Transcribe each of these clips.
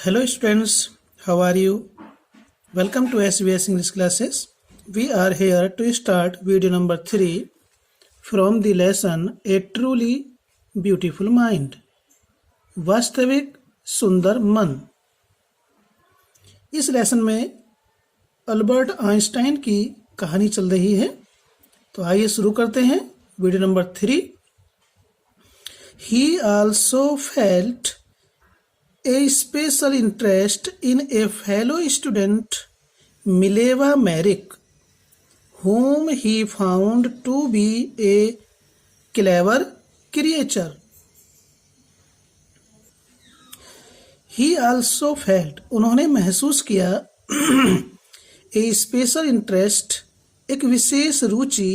Hello students, how are you? Welcome to SBS English classes. We are here to start video number 3 from the lesson A Truly Beautiful Mind. वास्तविक सुंदर मन। इस lesson में Albert Einstein की कहानी चल रही है, तो आइए शुरू करते हैं। Video number 3। He also felt a special interest in a fellow student, Mileva Merrick, whom he found to be a clever creature. He also felt, उन्होंने महसूस किया, a special interest, एक विशेष रुचि,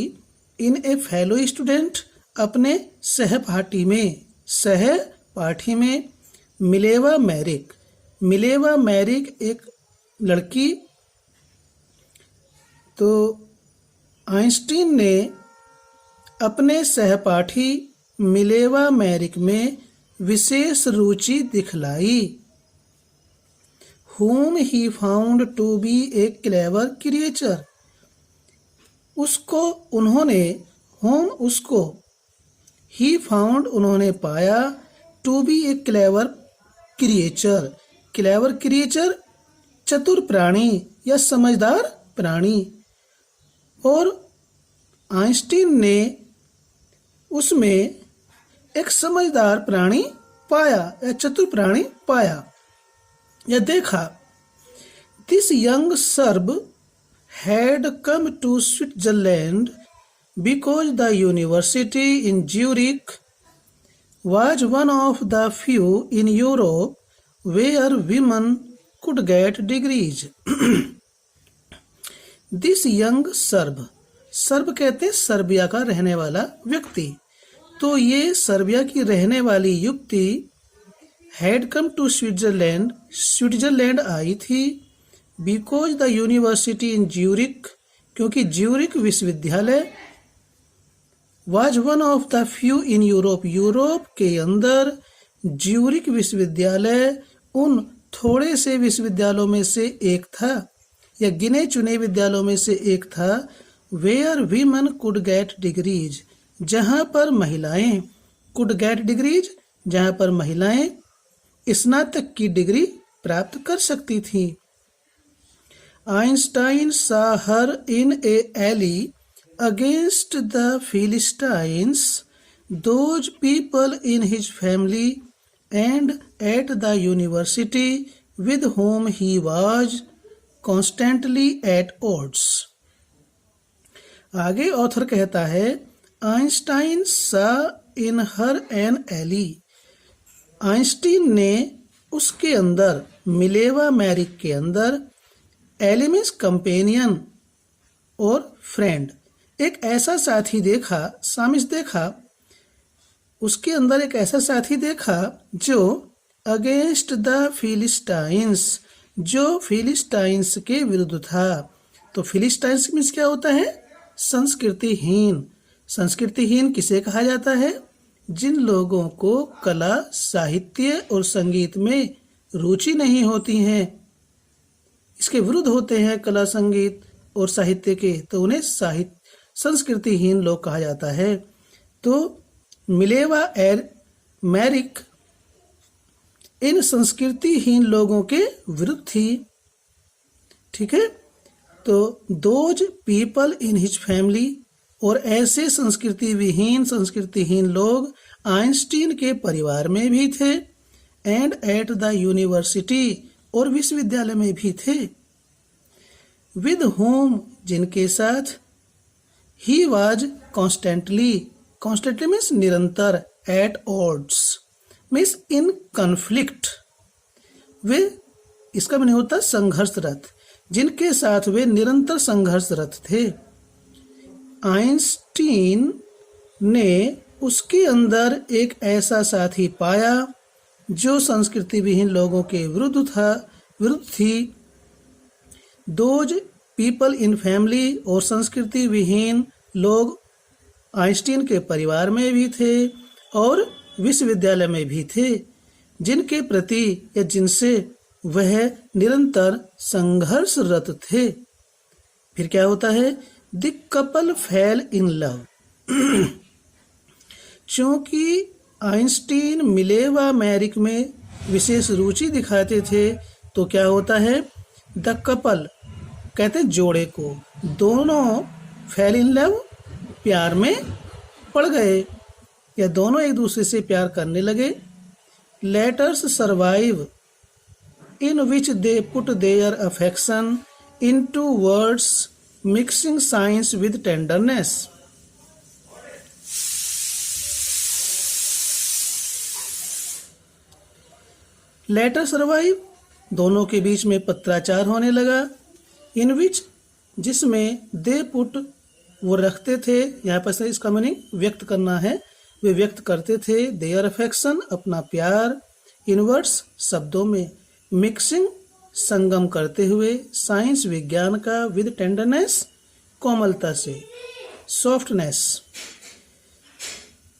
in a fellow student, अपने सहपाठी में, Mileva Maric एक लड़की। तो आइंस्टीन ने अपने सहपाठी मिलेवा मैरिक में विशेष रुचि दिखलाई। whom he found to be a clever creature, उसको he found उन्होंने पाया, to be a clever creature चतुर प्राणी या समझदार प्राणी, और आइंस्टीन ने उसमें एक समझदार प्राणी पाया या चतुर प्राणी पाया या देखा। This young Serb had come to Switzerland because the university in Zurich was one of the few in Europe where women could get degrees. This young SERB कहते हैं सर्बिया का रहने वाला व्यक्ति। तो ये सर्बिया की रहने वाली युवती had come to स्विट्जरलैंड आई थी, because the university in Zurich, क्योंकि ज्यूरिक विश्वविद्यालय, was one of the few in Europe, Europe के अंदर ज्यूरिक विश्वविद्यालय उन थोड़े से विश्वविद्यालयों में से एक था या गिने चुने विद्यालयों में से एक था, where women could get degrees, जहां पर महिलाएं could get degrees, जहां पर महिलाएं स्नातक की डिग्री प्राप्त कर सकती थी। Einstein saw her in a alley against the Philistines, those people in his family and at the university with whom he was constantly at odds. आगे ऑथर कहता है, Einstein saw in her an alley, Einstein ने उसके अंदर, Mileva Maric के अंदर, Eli means companion और friend, एक ऐसा साथी देखा, सामिस देखा, उसके अंदर एक ऐसा साथी देखा जो अगेंस्ट द फिलिस्टाइंस, जो फिलिस्टाइंस के विरुद्ध था। तो फिलिस्टाइंस मीन्स क्या होता है? संस्कृतिहीन। संस्कृतिहीन किसे कहा जाता है? जिन लोगों को कला, साहित्य और संगीत में रुचि नहीं होती है, इसके विरुद्ध होते हैं कला, संगीत और साहित्य के, तो उन्हें संस्कृतिहीन लोग कहा जाता है। तो मिलेवा मैरिक इन संस्कृतिहीन लोगों के विरुद्ध थी। ठीक है, तो those people in his family, और ऐसे संस्कृतिहीन लोग आइंस्टीन के परिवार में भी थे, एंड एट द यूनिवर्सिटी, और विश्वविद्यालय में भी थे, विद होम, जिनके साथ, he was constantly means निरंतर, at odds means in conflict, वे, इसका भी नहीं होता संघर्षरत, जिनके साथ वे निरंतर संघर्षरत थे। आइंस्टीन ने उसके अंदर एक ऐसा साथी पाया जो संस्कृति विहीन लोगों के विरुद्ध थी। दोज पीपल इन फैमिली, और संस्कृति विहीन लोग आइंस्टीन के परिवार में भी थे और विश्वविद्यालय में भी थे, जिनके प्रति या जिनसे वह निरंतर संघर्षरत थे। फिर क्या होता है? The couple fail in love. चूंकि आइंस्टीन मिलेवा मैरिक में विशेष रुचि दिखाते थे तो क्या होता है? द कपल कहते हैं जोड़े को, दोनों फेल इन लव प्यार में पड़ गए या दोनों एक दूसरे से प्यार करने लगे। Letters survive in which they put their affection into words, mixing science with tenderness. Later survive, दोनों के बीच में पत्राचार होने लगा। इन विच, जिसमें दे पुट, वो रखते थे, यहाँ पर से इसका मीनिंग व्यक्त करना है, वे व्यक्त करते थे, देयर अफेक्शन, अपना प्यार, इन वर्ड्स, शब्दों में, मिक्सिंग, संगम करते हुए, साइंस, विज्ञान का, विद टेंडरनेस, कोमलता से, सॉफ्टनेस।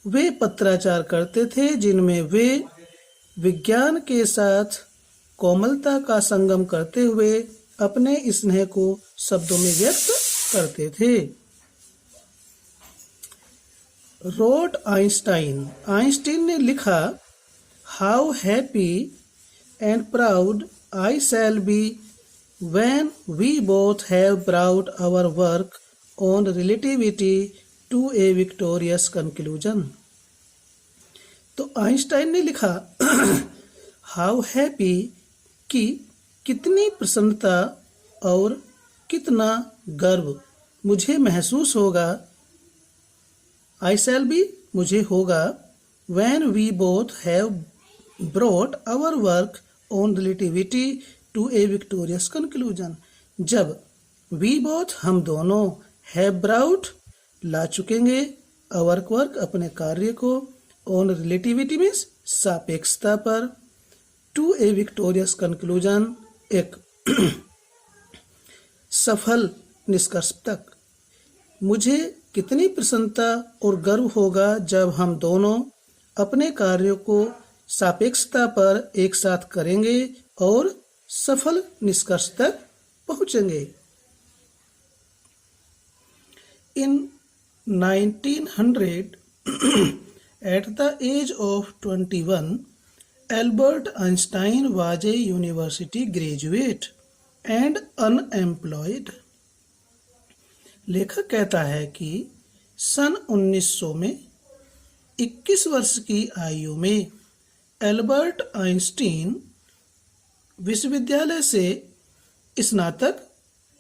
वे पत्राचार करते थे जिनमें वे विज्ञान के साथ कोमलता का संगम करते हुए अपने स्नेह को शब्दों में व्यक्त करते थे। रोट आइंस्टाइन, आइंस्टीन ने लिखा, how happy and proud I shall be when we both have brought our work on relativity to a victorious conclusion। तो आइंस्टाइन ने लिखा, हाउ हैप्पी, कि कितनी प्रसन्नता और कितना गर्व मुझे महसूस होगा, I shall be, मुझे होगा, when we both have brought our work on relativity to a victorious conclusion। जब we both, हम दोनों, have brought, La चुकेंगे, our work, अपने कार्य को, on relativity means सापेक्षता पर, to a victorious conclusion, एक सफल निष्कर्ष तक। मुझे कितनी प्रसन्नता और गर्व होगा जब हम दोनों अपने कार्यों को सापेक्षता पर एक साथ करेंगे और सफल निष्कर्ष तक पहुंचेंगे। In 1900, at the age of 21, Albert Einstein was a university graduate and unemployed। लेखक कहता है कि सन 1900 में 21 वर्ष की आयु में एल्बर्ट आइंस्टीन विश्वविद्यालय से स्नातक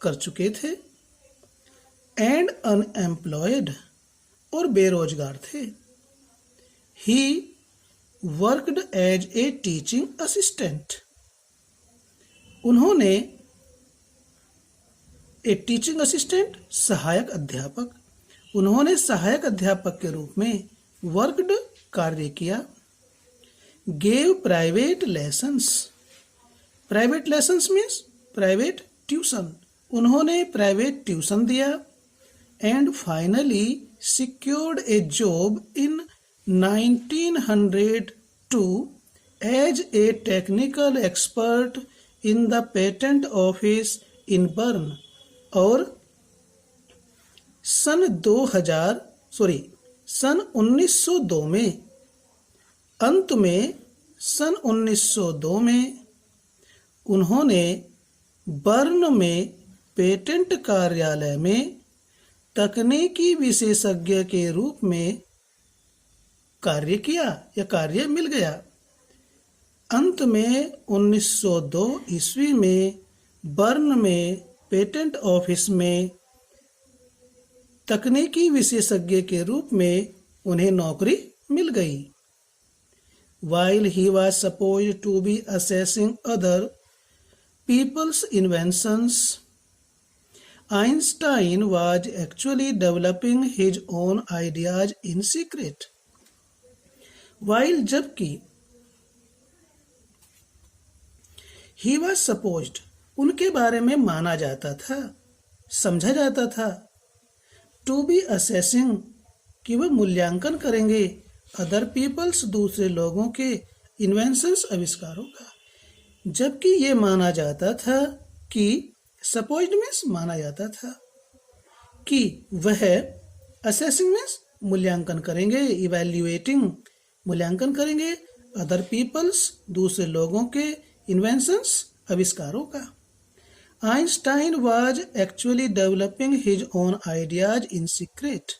कर चुके थे एंड अनएम्प्लॉयड, और बेरोजगार थे। He worked as a teaching assistant, उन्होंने ए टीचिंग असिस्टेंट, सहायक अध्यापक, उन्होंने सहायक अध्यापक के रूप में वर्कड, कार्य किया। Gave private lessons, private lessons means private tuition, उन्होंने प्राइवेट ट्यूशन दिया। And finally secured a job in 1902 as a technical expert in the patent office in Bern, और सन 1902 में, अंत में सन 1902 में उन्होंने बर्न में पेटेंट कार्यालय में तकनीकी विशेषज्ञ के रूप में कार्य किया या कार्य मिल गया। अंत में 1902 ईस्वी में बर्न में पेटेंट ऑफिस में तकनीकी विशेषज्ञ के रूप में उन्हें नौकरी मिल गई। While he was supposed to be assessing other people's inventions, Einstein was actually developing his own ideas in secret। While जबकि he was supposed, उनके बारे में माना जाता था, समझा जाता था, to be assessing, कि वह मूल्यांकन करेंगे, अदर पीपल्स, दूसरे लोगों के, इन्वेंशंस, आविष्कारों का। जबकि ये माना जाता था कि सपोज्ड मीन्स माना जाता था कि वह असेसिंग मीन्स मूल्यांकन करेंगे, इवैल्यूएटिंग मूल्यांकन करेंगे अदर पीपल्स दूसरे लोगों के इन्वेंशंस आविष्कारों का। Einstein was actually developing his own ideas in secret.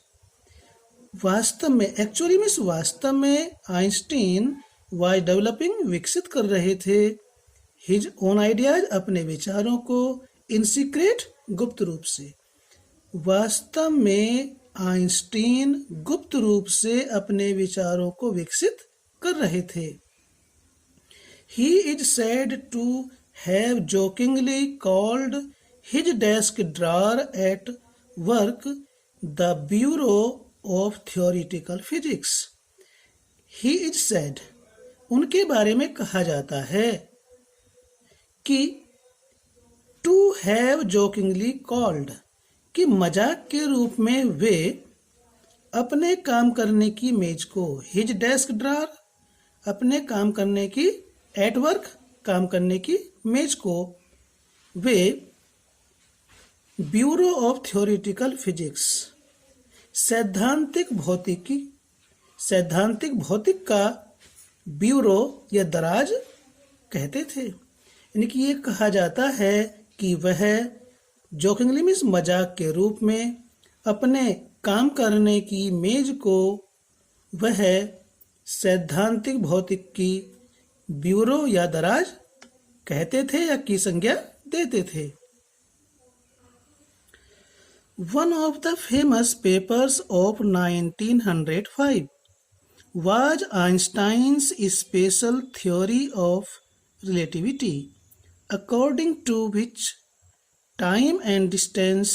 वास्तव में, एक्चुअली मीन्स वास्तव में, आइंस्टीन वाज डेवलपिंग विकसित कर रहे थे हिज ओन आइडियाज अपने विचारों को इन सीक्रेट गुप्त रूप से। वास्तव में आइंस्टीन गुप्त रूप से अपने विचारों को विकसित कर रहे थे। He is said to have jokingly called his desk drawer at work the Bureau of Theoretical Physics. He is said, उनके बारे में कहा जाता है कि to have jokingly called, कि मजाक के रूप में वे अपने काम करने की मेज को, हिज डेस्क ड्रॉर, अपने काम करने की, एट वर्क काम करने की मेज को वे ब्यूरो ऑफ थ्योरेटिकल फिजिक्स, सैद्धांतिक भौतिक का ब्यूरो या दराज कहते थे। यानी कि ये कहा जाता है कि वह जोकिंगली मीन्स मजाक के रूप में अपने काम करने की मेज को वह सैद्धांतिक भौतिक की ब्यूरो या दराज कहते थे या की संज्ञा देते थे। One of the famous papers of 1905 was Einstein's special theory of relativity, according to which time and distance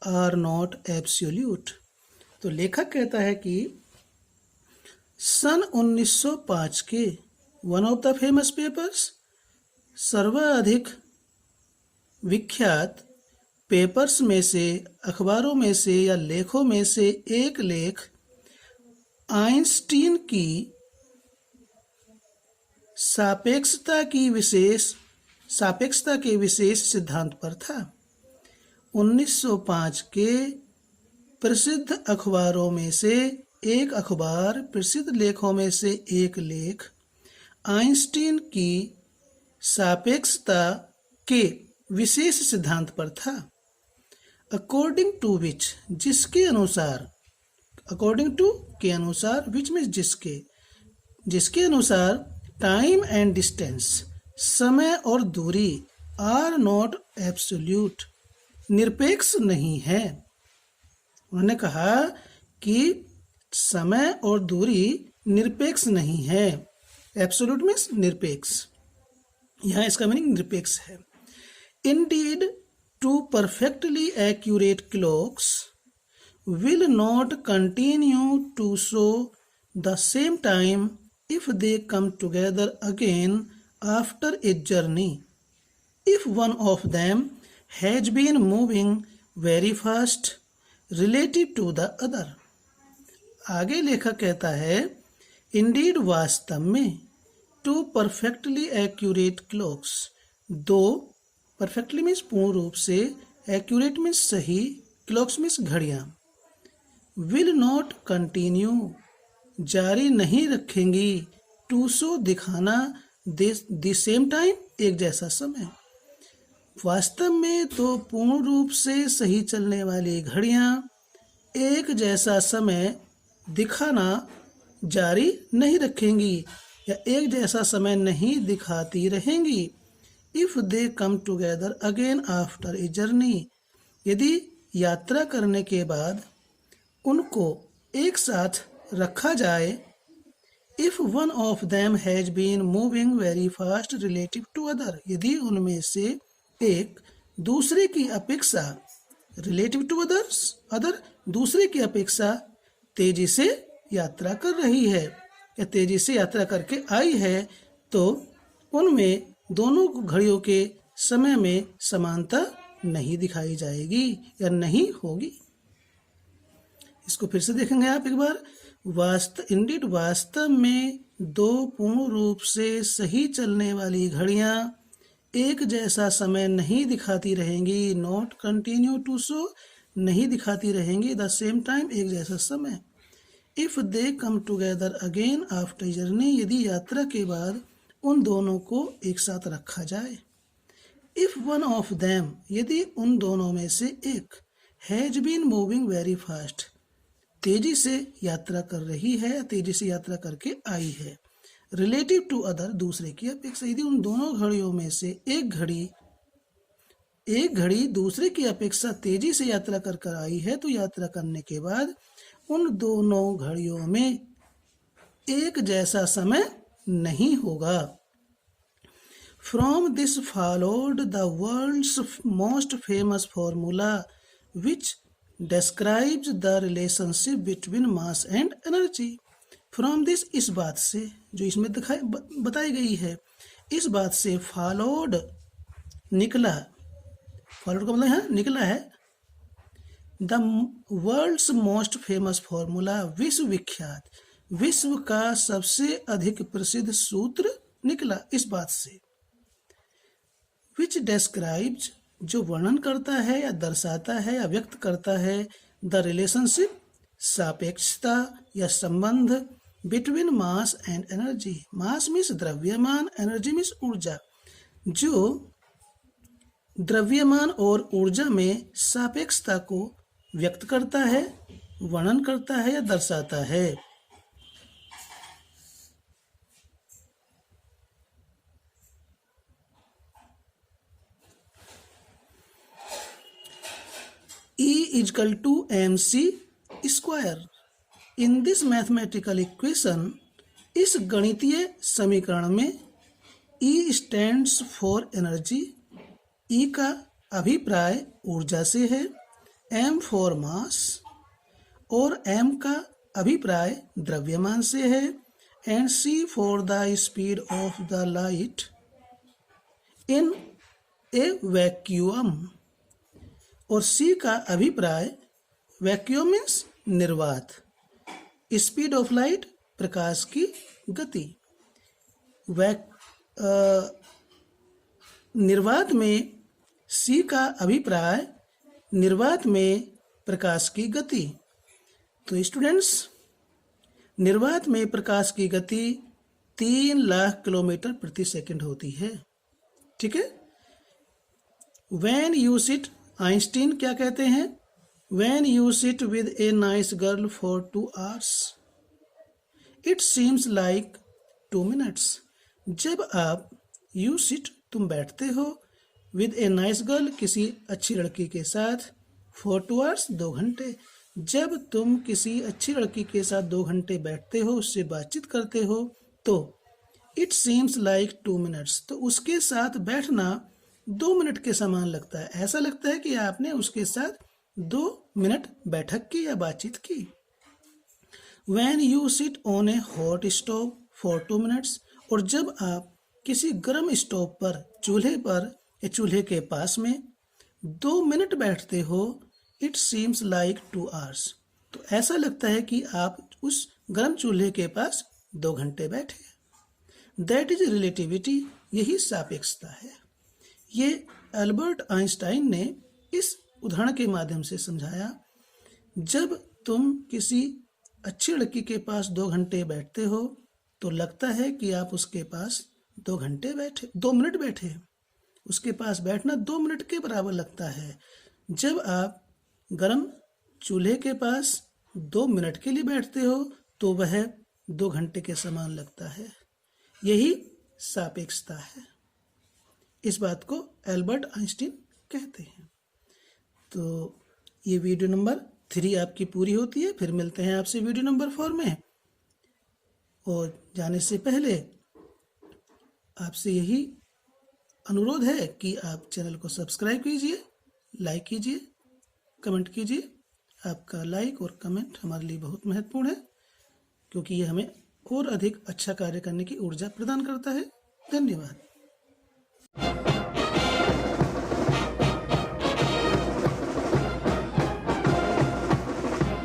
are not absolute. तो लेखक कहता है कि सन 1905 के one of the famous papers, सर्वाधिक विख्यात पेपर्स में से, अखबारों में से या लेखों में से एक लेख आइंस्टीन की सापेक्षता के विशेष सिद्धांत पर था। 1905 के प्रसिद्ध अखबारों में से एक अखबार, प्रसिद्ध लेखों में से एक लेख आइंस्टीन की सापेक्षता के विशेष सिद्धांत पर था। अकॉर्डिंग टू विच, जिसके अनुसार, अकॉर्डिंग टू के अनुसार, विच में जिसके अनुसार टाइम एंड डिस्टेंस, समय और दूरी, आर नॉट एब्सोल्यूट, निरपेक्ष नहीं है। उन्होंने कहा कि समय और दूरी निरपेक्ष नहीं है। एब्सोल्यूट मीन्स निरपेक्ष, यहाँ इसका मीनिंग निरपेक्ष है। Indeed, two perfectly accurate clocks will not continue to show the same time if they come together again after a journey, if one of them has been moving very fast relative to the other. आगे लेखक कहता है, Indeed वास्तव में, to perfectly accurate clocks, दो, perfectly means पूर्ण रूप से, एक्यूरेट मीन्स सही, क्लॉक्स मीन्स घड़ियां, विल नॉट कंटिन्यू जारी नहीं रखेंगी, टू शो दिखाना, द सेम टाइम एक जैसा समय। वास्तव में तो पूर्ण रूप से सही चलने वाली घड़ियां एक जैसा समय दिखाना जारी नहीं रखेंगी या एक जैसा समय नहीं दिखाती रहेंगी। If they come together again after a journey, यदि यात्रा करने के बाद उनको एक साथ रखा जाए। If one of them has been moving very fast relative to other, यदि उनमें से एक दूसरे की अपेक्षा, रिलेटिव टू अदर दूसरे की अपेक्षा तेजी से यात्रा कर रही है या तेजी से यात्रा करके आई है, तो उनमें दोनों घड़ियों के समय में समानता नहीं दिखाई जाएगी या नहीं होगी। इसको फिर से देखेंगे आप एक बार। वास्तव में दो पूर्ण रूप से सही चलने वाली घड़ियां एक जैसा समय नहीं दिखाती रहेंगी, नॉट कंटिन्यू टू शो, नहीं दिखाती रहेंगी द सेम टाइम, एक जैसा समय। If they come together again after journey, यदि यात्रा के बाद उन दोनों को एक साथ रखा जाए। इफ वन ऑफ देम, यदि उन दोनों में से एक, has been moving very fast, तेजी से यात्रा कर रही है, तेजी से यात्रा करके आई है, रिलेटिव टू अदर, दूसरे की अपेक्षा, यदि उन दोनों घड़ियों में से एक घड़ी दूसरे की अपेक्षा तेजी से यात्रा कर आई है, तो यात्रा करने के बाद उन दोनों घड़ियों में एक जैसा समय नहीं होगा। From this followed the world's most famous formula which describes the relationship between mass and energy। From this, इस बात से, जो इसमें बताई गई है, इस बात से फॉलोड, निकला, फॉलोड का मतलब है निकला है, the world's most famous formula, विश्व विख्यात, विश्व का सबसे अधिक प्रसिद्ध सूत्र निकला इस बात से। विच describes, जो वर्णन करता है या दर्शाता है या व्यक्त करता है, द रिलेशनशिप, सापेक्षता या संबंध, between mass and energy, mass means द्रव्यमान, एनर्जी मीन्स ऊर्जा, जो द्रव्यमान और ऊर्जा में सापेक्षता को व्यक्त करता है, वर्णन करता है या दर्शाता है। E is equal to mc square। In this mathematical equation, इस गणितीय समीकरण में E stands for energy, E का अभिप्राय ऊर्जा से है, M फॉर मास, और M का अभिप्राय द्रव्यमान से है, and C for the speed of the light in A vacuum, और C का अभिप्राय वैक्यूम मीन्स निर्वात, स्पीड ऑफ लाइट प्रकाश की गति। निर्वात में C का अभिप्राय निर्वात में प्रकाश की गति। तो स्टूडेंट्स, निर्वात में प्रकाश की गति 3 लाख किलोमीटर प्रति सेकंड होती है, ठीक है। व्हेन यू सिट, आइंस्टीन क्या कहते हैं, when you sit with a nice girl for 2 hours it seems like 2 minutes। जब आप, यू सिट, तुम बैठते हो, विद ए नाइस गर्ल, किसी अच्छी लड़की के साथ, फॉर 2 hours 2 घंटे, जब तुम किसी अच्छी लड़की के साथ 2 घंटे बैठते हो, उससे बातचीत करते हो, तो इट सीम्स लाइक 2 minutes, तो उसके साथ बैठना 2 मिनट के समान लगता है, ऐसा लगता है कि आपने उसके साथ 2 मिनट बैठक की या बातचीत की। When you sit on a hot stove for 2 minutes, और जब आप किसी गर्म स्टोव पर, चूल्हे पर या चूल्हे के पास में 2 मिनट बैठते हो, इट सीम्स लाइक 2 hours, तो ऐसा लगता है कि आप उस गर्म चूल्हे के पास 2 घंटे बैठे। दैट इज रिलेटिविटी, यही सापेक्षता है। ये अल्बर्ट आइंस्टाइन ने इस उदाहरण के माध्यम से समझाया। जब तुम किसी अच्छी लड़की के पास 2 घंटे बैठते हो, तो लगता है कि आप उसके पास 2 घंटे बैठे, 2 मिनट बैठे, उसके पास बैठना 2 मिनट के बराबर लगता है। जब आप गर्म चूल्हे के पास 2 मिनट के लिए बैठते हो, तो वह 2 घंटे के समान लगता है। यही सापेक्षता है। इस बात को एल्बर्ट आइंस्टीन कहते हैं। तो ये वीडियो नंबर 3 आपकी पूरी होती है। फिर मिलते हैं आपसे वीडियो नंबर 4 में। और जाने से पहले आपसे यही अनुरोध है कि आप चैनल को सब्सक्राइब कीजिए, लाइक कीजिए, कमेंट कीजिए। आपका लाइक और कमेंट हमारे लिए बहुत महत्वपूर्ण है, क्योंकि ये हमें और अधिक अच्छा कार्य करने की ऊर्जा प्रदान करता है। धन्यवाद।